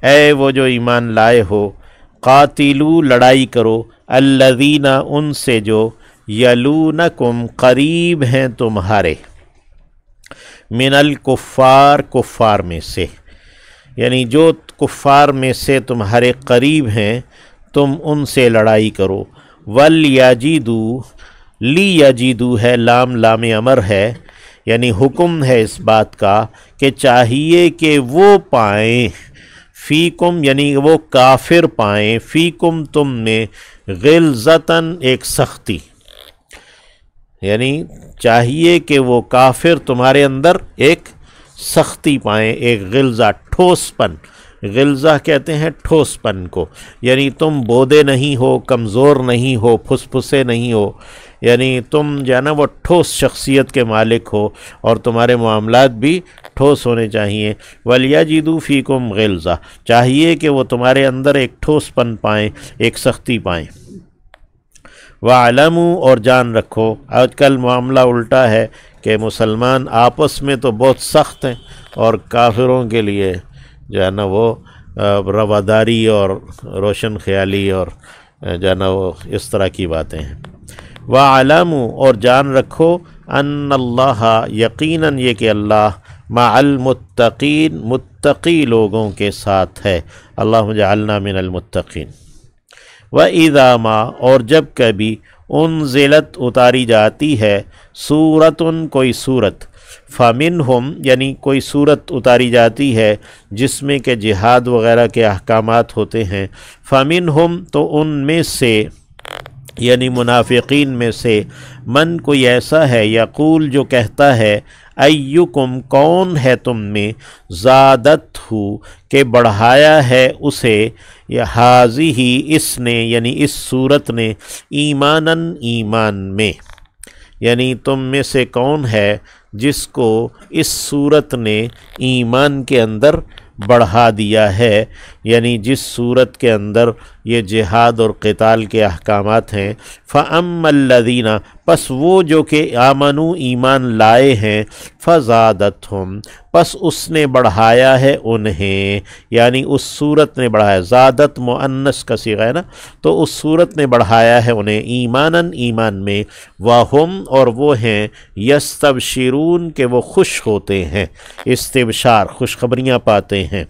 اے وہ جو ایمان لائے ہو، قاتلو لڑائی کرو، الذین ان سے جو یلونکم قریب ہیں تمہارے، من الکفار کفار میں سے، یعنی جو کفار میں سے تمہارے قریب ہیں تم ان سے لڑائی کرو۔ وَلْيَجِدُوا لِيَجِدُوا ہے، لام لام امر ہے، یعنی حکم ہے اس بات کا کہ چاہیے کہ وہ پائیں، فیکم یعنی وہ کافر پائیں، فیکم تم میں، غلظتاً ایک سختی، یعنی چاہیے کہ وہ کافر تمہارے اندر ایک سختی پائیں، ایک غلظہ، ٹھوس پن، غلظہ کہتے ہیں ٹھوس پن کو، یعنی تم بودے نہیں ہو، کمزور نہیں ہو، پھسے نہیں ہو، یعنی تم جو ہے نا وہ ٹھوس شخصیت کے مالک ہو اور تمہارے معاملات بھی ٹھوس ہونے چاہیے۔ وَلْيَجِدُوا فِيكُمْ غِلْظَةً، چاہیے کہ وہ تمہارے اندر ایک ٹھوس پن پائیں، ایک سختی پائیں۔ وَاعْلَمُوا اور جان رکھو، آج کل معاملہ الٹا ہے کہ مسلمان آپس میں تو بہت سخت ہیں اور کافروں کے لیے جو ہے نا وہ رواداری اور روشن خیالی اور جو ہے نا وہ اس طرح کی باتیں ہیں۔ وَاعْلَمُوا اور جان رکھو، ان اللہ یقیناً یہ کہ اللہ مع المتقین متقی لوگوں کے ساتھ ہے، اللہم جعلنا من المتقین۔ وَإِذَا مَا اور جب کبھی انزلت اتاری جاتی ہے، سورتن کوئی سورت، فَمِنْهُمْ یعنی کوئی صورت اتاری جاتی ہے جس میں کہ جہاد وغیرہ کے احکامات ہوتے ہیں، فَمِنْهُمْ تو ان میں سے یعنی منافقین میں سے، من کوئی ایسا ہے، یقول جو کہتا ہے، ایکم کون ہے تم میں، زادت ہو کہ بڑھایا ہے اسے، یا حاضی اس نے یعنی اس صورت نے، ایماناً ایمان میں، یعنی تم میں سے کون ہے جس کو اس صورت نے ایمان کے اندر بڑھا دیا ہے، یعنی جس صورت کے اندر یہ جہاد اور قتال کے احکامات ہیں۔ فَأَمَّا الَّذِينَ پس وہ جو کہ آمنوا ایمان لائے ہیں، فَزَادَتْهُمْ پس اس نے بڑھایا ہے انہیں، یعنی اس صورت نے بڑھایا، زادت مؤنث کا صیغہ ہے نا، تو اس صورت نے بڑھایا ہے انہیں، ایماناً ایمان میں، وَهُمْ اور وہ ہیں، یستبشرون کہ وہ خوش ہوتے ہیں، استبشار خوشخبریاں پاتے ہیں۔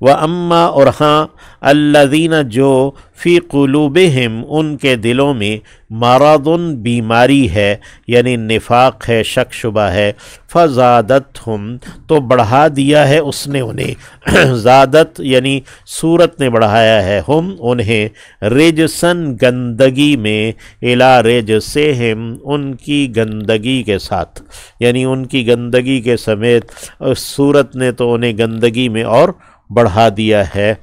وَأَمَّا اور ہاں الَّذِينَ جو فی قلوبہم ان کے دلوں میں، مرض بیماری ہے، یعنی نفاق ہے، شک شبہ ہے، فزادتہم تو بڑھا دیا ہے اس نے انہیں، زادت یعنی صورت نے بڑھایا ہے، ہم انہیں، رجسن گندگی میں، الی رجسہم ان کی گندگی کے ساتھ، یعنی ان کی گندگی کے سمیت اس صورت نے تو انہیں گندگی میں اور بڑھا دیا ہے،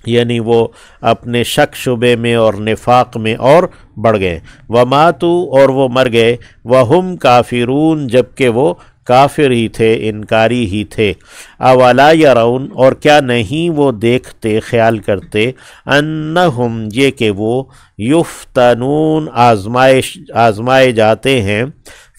یعنی وہ اپنے شک شبے میں اور نفاق میں اور بڑھ گئے۔ وَمَاتُوا اور وہ مر گئے، وَهُمْ کافرون جبکہ وہ کافر ہی تھے، انکاری ہی تھے۔ اولا یرون اور کیا نہیں وہ دیکھتے، خیال کرتے، انہم یہ کہ وہ، یفتنون آزمائے جاتے ہیں،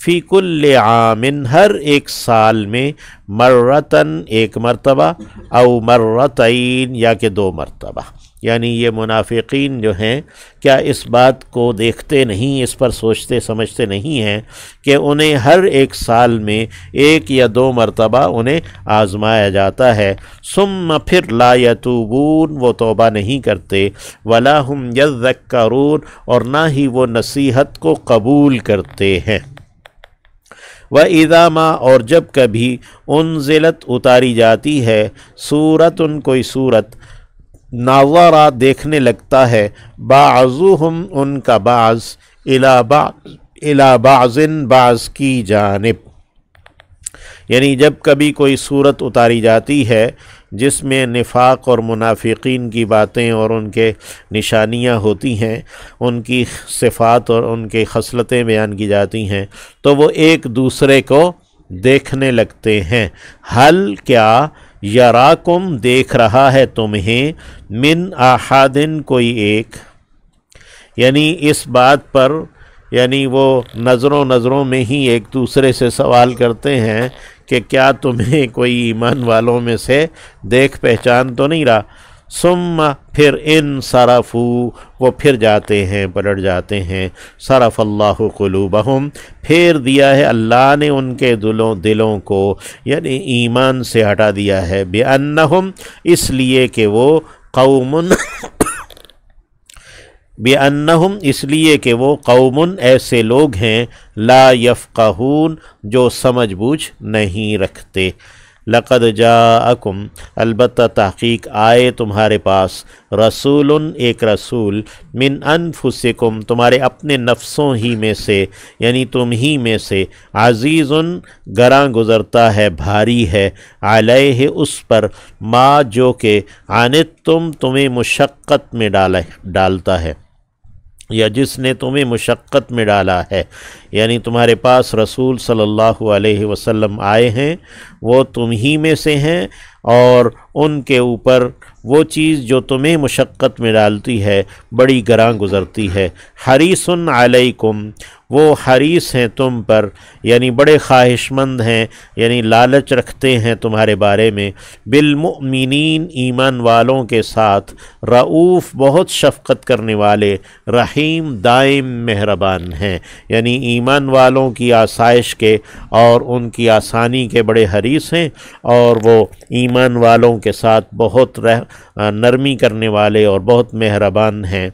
فی کل عام ہر ایک سال میں، مرتن ایک مرتبہ، او مرتین یا کہ دو مرتبہ، یعنی یہ منافقین جو ہیں کیا اس بات کو دیکھتے نہیں، اس پر سوچتے سمجھتے نہیں ہیں کہ انہیں ہر ایک سال میں ایک یا دو مرتبہ انہیں آزمایا جاتا ہے، ثم پھر لا یتوبون وہ توبہ نہیں کرتے، ولا ہم یذکرون اور نہ ہی وہ نصیحت کو قبول کرتے ہیں۔ وَإِذَا مَا اور جب کبھی انزلت اتاری جاتی ہے، سورتن کوئی سورت، ناظرہ دیکھنے لگتا ہے، بعضهم ان کا بعض، الی بعض بعض کی جانب، یعنی جب کبھی کوئی صورت اتاری جاتی ہے جس میں نفاق اور منافقین کی باتیں اور ان کے نشانیاں ہوتی ہیں، ان کی صفات اور ان کی خصلتیں بیان کی جاتی ہیں، تو وہ ایک دوسرے کو دیکھنے لگتے ہیں، حل کیا، یراکم دیکھ رہا ہے تمہیں، من احدن کوئی ایک، یعنی اس بات پر یعنی وہ نظروں میں ہی ایک دوسرے سے سوال کرتے ہیں کہ کیا تمہیں کوئی ایمان والوں میں سے دیکھ پہچان تو نہیں رہا؟ ثم پھر ان صرفو وہ پھر جاتے ہیں، پلٹ جاتے ہیں، صرف اللہ قلوبہم پھیر دیا ہے اللہ نے ان کے دلوں کو، یعنی ایمان سے ہٹا دیا ہے، بِأَنَّهُمْ اس لیے کہ وہ قوم بِأَنَّهُمْ اس لیے کہ وہ قوم ایسے لوگ ہیں لا یفقہون جو سمجھ بوجھ نہیں رکھتے۔ لقد جاءکم البتہ تحقیق آئے تمہارے پاس، رسول ایک رسول، من انفسکم تمہارے اپنے نفسوں ہی میں سے، یعنی تم ہی میں سے، عزیز گراں گزرتا ہے، بھاری ہے، علیہ اس پر، ما جو کہ عنتم تمہیں مشقت میں ڈالتا ہے، یا جس نے تمہیں مشقت میں ڈالا ہے، یعنی تمہارے پاس رسول صلی اللہ علیہ وسلم آئے ہیں، وہ تم ہی میں سے ہیں، اور ان کے اوپر وہ چیز جو تمہیں مشقت میں ڈالتی ہے بڑی گراں گزرتی ہے۔ حریص علیکم وہ حریص ہیں تم پر، یعنی بڑے خواہش مند ہیں، یعنی لالچ رکھتے ہیں تمہارے بارے میں، بالمؤمنین ایمان والوں کے ساتھ، رؤوف بہت شفقت کرنے والے، رحیم دائم مہربان ہیں، یعنی ایمان والوں کی آسائش کے اور ان کی آسانی کے بڑے حریص ہیں، اور وہ ایمان والوں کے ساتھ بہت نرمی کرنے والے اور بہت مہربان ہیں۔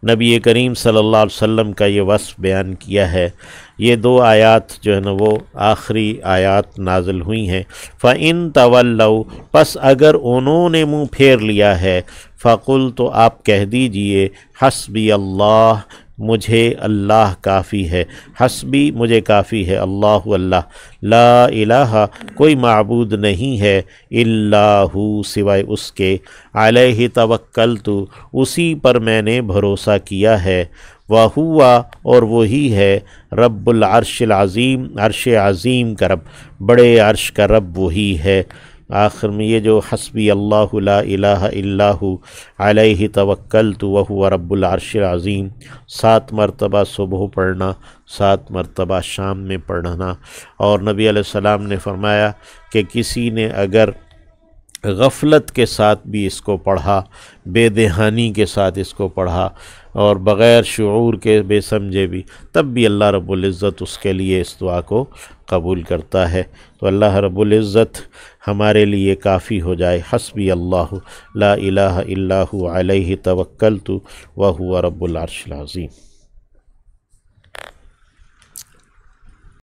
نبی کریم صلی اللہ علیہ وسلم کا یہ وصف بیان کیا ہے۔ یہ دو آیات جو ہے نا وہ آخری آیات نازل ہوئی ہیں۔ فَإِن تَوَلَّوْا پس اگر انہوں نے منہ پھیر لیا ہے، فَقُلْ تو آپ کہہ دیجئے، حسبی اللہ مجھے اللہ کافی ہے، حسبی مجھے کافی ہے، اللہ لا الہ کوئی معبود نہیں ہے، الا ہو سوائے اس کے، علیہ توکلت اسی پر میں نے بھروسہ کیا ہے، وہو اور وہی ہے، رب العرش العظیم عرش عظیم کا رب، بڑے عرش کا رب وہی ہے۔ آخر میں یہ جو حسبی اللہ لا الہ الا ہو علیہ توکلت وہو رب العرش العظیم 7 مرتبہ صبح پڑھنا، 7 مرتبہ شام میں پڑھنا، اور نبی علیہ السلام نے فرمایا کہ کسی نے اگر غفلت کے ساتھ بھی اس کو پڑھا، بے دہانی کے ساتھ اس کو پڑھا، اور بغیر شعور کے بے سمجھے بھی، تب بھی اللہ رب العزت اس کے لیے اس دعا کو قبول کرتا ہے۔ تو اللہ رب العزت ہمارے لیے کافی ہو جائے۔ حسبی اللہ لا الہ الا ہو علیہ توکلت وہو رب العرش العظیم۔